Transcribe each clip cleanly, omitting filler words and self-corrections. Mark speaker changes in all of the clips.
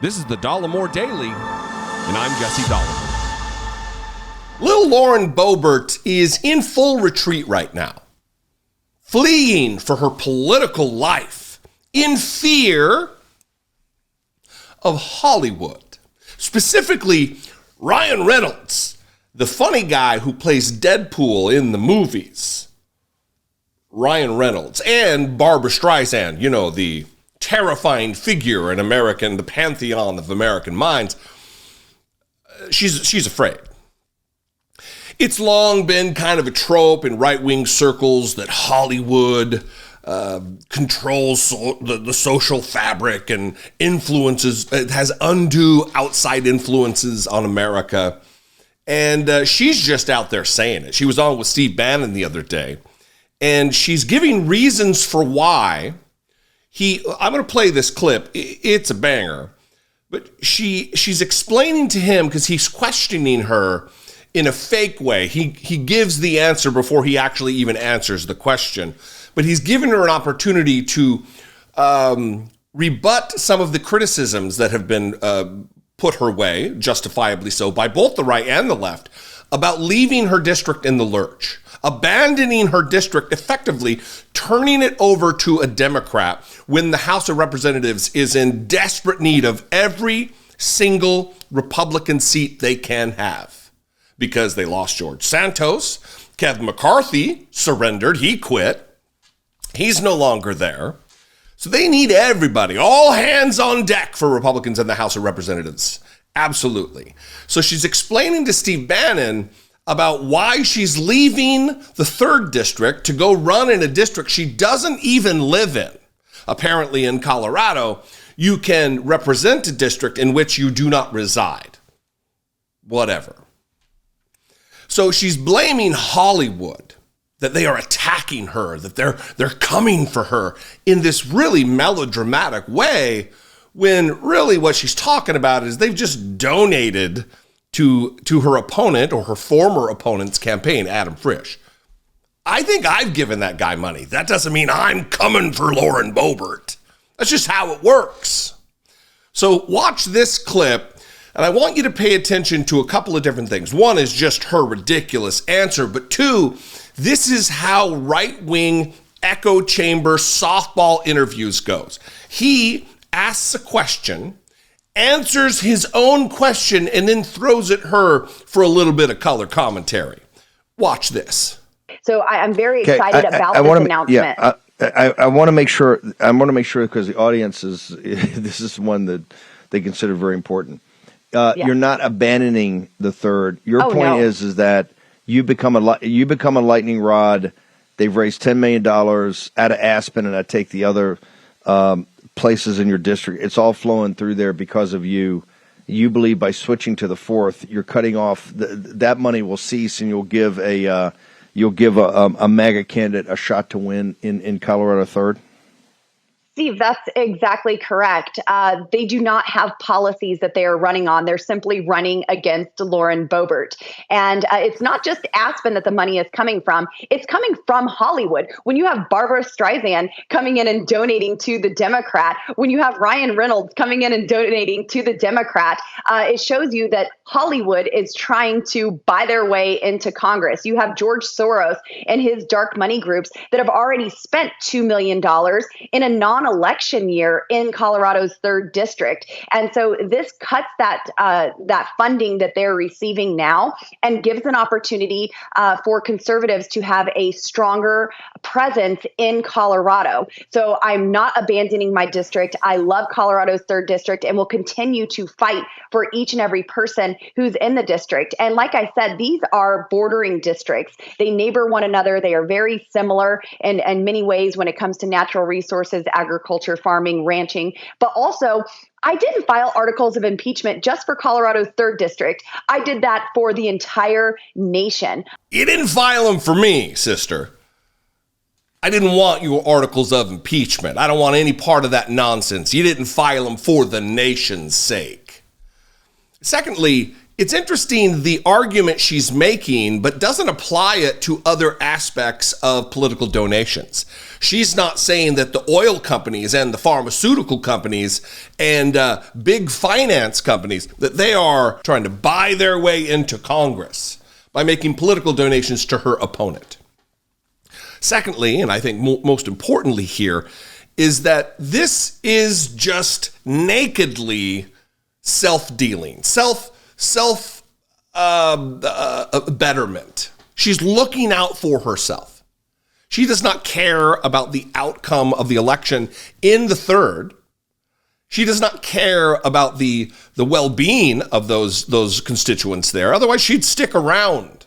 Speaker 1: This is the Dollemore Daily, and I'm Jesse Dollemore.
Speaker 2: Little Lauren Boebert is in full retreat right now, fleeing for her political life in fear of Hollywood, specifically Ryan Reynolds, the funny guy who plays Deadpool in the movies. Ryan Reynolds and Barbra Streisand, you know, the terrifying figure in the pantheon of American minds. She's afraid. It's long been kind of a trope in right-wing circles that Hollywood controls the social fabric and influences, it has undue outside influences on America. And she's just out there saying it. She was on with Steve Bannon the other day, and she's giving reasons for why I'm going to play this clip. It's a banger. But she's explaining to him, because he's questioning her in a fake way. He gives the answer before he actually even answers the question. But he's given her an opportunity to rebut some of the criticisms that have been put her way, justifiably so, by both the right and the left, about leaving her district in the lurch, abandoning her district, effectively turning it over to a Democrat when the House of Representatives is in desperate need of every single Republican seat they can have, because they lost George Santos. Kevin McCarthy surrendered. He quit. He's no longer there. So they need everybody, all hands on deck for Republicans in the House of Representatives. Absolutely. So she's explaining to Steve Bannon about why she's leaving the 3rd district to go run in a district she doesn't even live in. Apparently in Colorado, you can represent a district in which you do not reside. Whatever. So she's blaming Hollywood, that they are attacking her, that they're coming for her in this really melodramatic way, when really what she's talking about is they've just donated to her opponent, or her former opponent's campaign, Adam Frisch. I think I've given that guy money. That doesn't mean I'm coming for Lauren Boebert. That's just how it works. So watch this clip, and I want you to pay attention to a couple of different things. One is just her ridiculous answer, but two, this is how right-wing echo chamber softball interviews goes. He asks a question, answers his own question, and then throws at her for a little bit of color commentary. Watch this.
Speaker 3: So I'm very excited about this announcement.
Speaker 4: I want to make sure. I want to make sure, because the audience is this is one that they consider very important. You're not abandoning the 3rd. Your point is that you become a lightning rod. They've raised $10 million out of Aspen, and I take the other places in your district. It's all flowing through there because of you. You believe by switching to the 4th, you're cutting off that money will cease, and you'll give a MAGA candidate a shot to win in Colorado 3rd.
Speaker 3: Steve, that's exactly correct. They do not have policies that they are running on. They're simply running against Lauren Boebert. And it's not just Aspen that the money is coming from. It's coming from Hollywood. When you have Barbra Streisand coming in and donating to the Democrat, when you have Ryan Reynolds coming in and donating to the Democrat, it shows you that Hollywood is trying to buy their way into Congress. You have George Soros and his dark money groups that have already spent $2 million in a non-election year in Colorado's 3rd district. And so this cuts that funding that they're receiving now and gives an opportunity for conservatives to have a stronger presence in Colorado. So I'm not abandoning my district. I love Colorado's 3rd district and will continue to fight for each and every person who's in the district. And like I said, these are bordering districts. They neighbor one another. They are very similar in many ways when it comes to natural resources, agriculture, farming, ranching. But also, I didn't file articles of impeachment just for Colorado's 3rd district. I did that for the entire nation.
Speaker 2: You didn't file them for me, sister. I didn't want your articles of impeachment. I don't want any part of that nonsense. You didn't file them for the nation's sake. Secondly, It's interesting, the argument she's making, but doesn't apply it to other aspects of political donations. She's not saying that the oil companies and the pharmaceutical companies and big finance companies, that they are trying to buy their way into Congress by making political donations to her opponent. Secondly, and I think most importantly here, is that this is just nakedly self-dealing, betterment. She's looking out for herself. She does not care about the outcome of the election in the third. She does not care about the well-being of those constituents there. Otherwise, she'd stick around.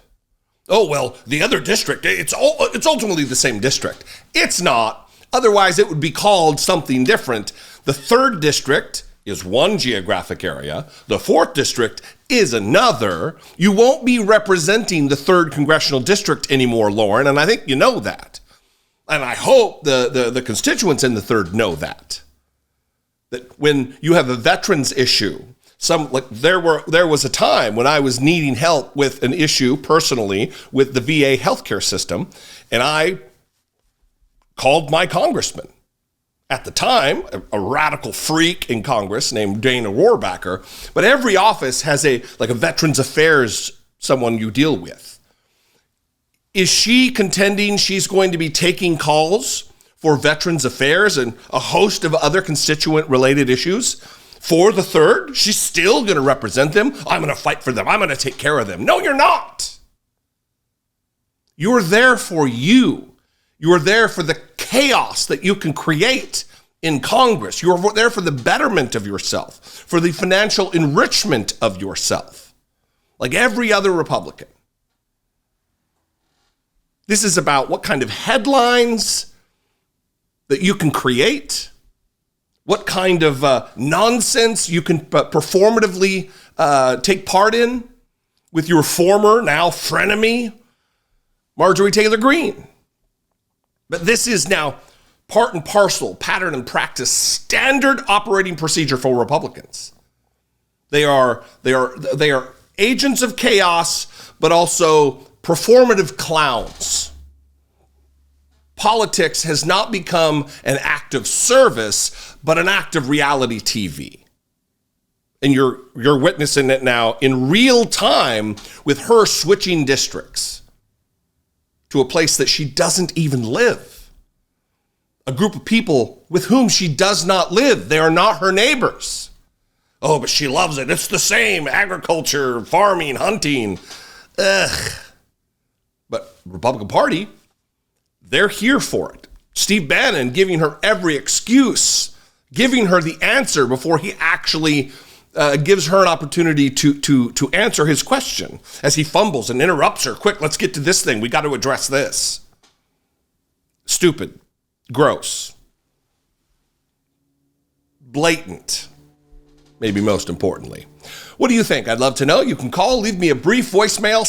Speaker 2: Oh, well, the other district, it's ultimately the same district. It's not. Otherwise, it would be called something different. The third district is one geographic area. The fourth district is another. You won't be representing the third congressional district anymore, Lauren, and I think you know that. And I hope the constituents in the third know that. That when you have a veterans issue, there was a time when I was needing help with an issue personally with the VA healthcare system, and I called my congressman. At the time, a radical freak in Congress named Dana Rohrabacher, but every office has a Veterans Affairs, someone you deal with. Is she contending she's going to be taking calls for Veterans Affairs and a host of other constituent-related issues for the third? She's still going to represent them. I'm going to fight for them. I'm going to take care of them. No, you're not. You're there for you. You are there for the chaos that you can create in Congress. You're there for the betterment of yourself, for the financial enrichment of yourself, like every other Republican. This is about what kind of headlines that you can create, what kind of nonsense you can performatively take part in with your former, now frenemy, Marjorie Taylor Greene. But this is now part and parcel, pattern and practice, standard operating procedure for Republicans. They are agents of chaos, but also performative clowns. Politics has not become an act of service, but an act of reality TV. And you're witnessing it now in real time with her switching districts to a place that she doesn't even live. A group of people with whom she does not live. They are not her neighbors. Oh, but she loves it. It's the same. Agriculture, farming, hunting. Ugh. But Republican Party, they're here for it. Steve Bannon giving her every excuse, giving her the answer before he actually gives her an opportunity to answer his question as he fumbles and interrupts her. Quick, let's get to this thing. We got to address this. Stupid, gross, blatant, maybe most importantly. What do you think? I'd love to know. You can call, leave me a brief voicemail,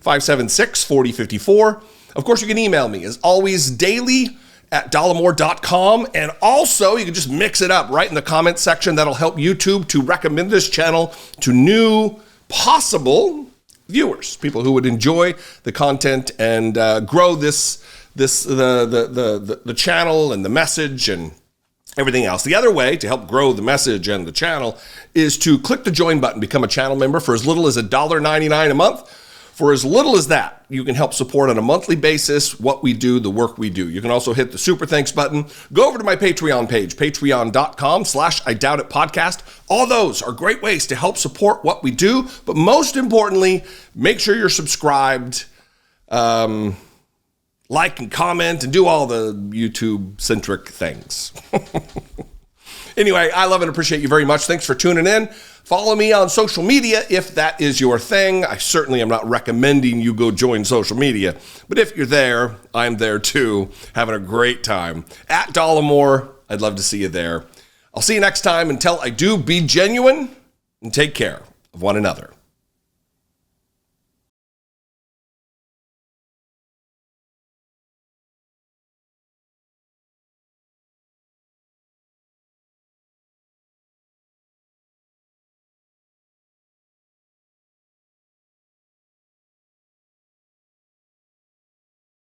Speaker 2: 714-576-4054. Of course, you can email me, as always, daily@dollemore.com. And also, you can just mix it up right in the comments section. That'll help YouTube to recommend this channel to new possible viewers, people who would enjoy the content and grow the channel and the message and everything else. The other way to help grow the message and the channel is to click the join button, become a channel member for as little as $1.99 a month. For as little as that, you can help support on a monthly basis what we do, the work we do. You can also hit the super thanks button. Go over to my Patreon page, patreon.com/IDoubtItPodcast. All those are great ways to help support what we do. But most importantly, make sure you're subscribed, like and comment, and do all the YouTube-centric things. Anyway, I love and appreciate you very much. Thanks for tuning in. Follow me on social media if that is your thing. I certainly am not recommending you go join social media, but if you're there, I'm there too, having a great time. At Dollemore, I'd love to see you there. I'll see you next time. Until I do, be genuine and take care of one another.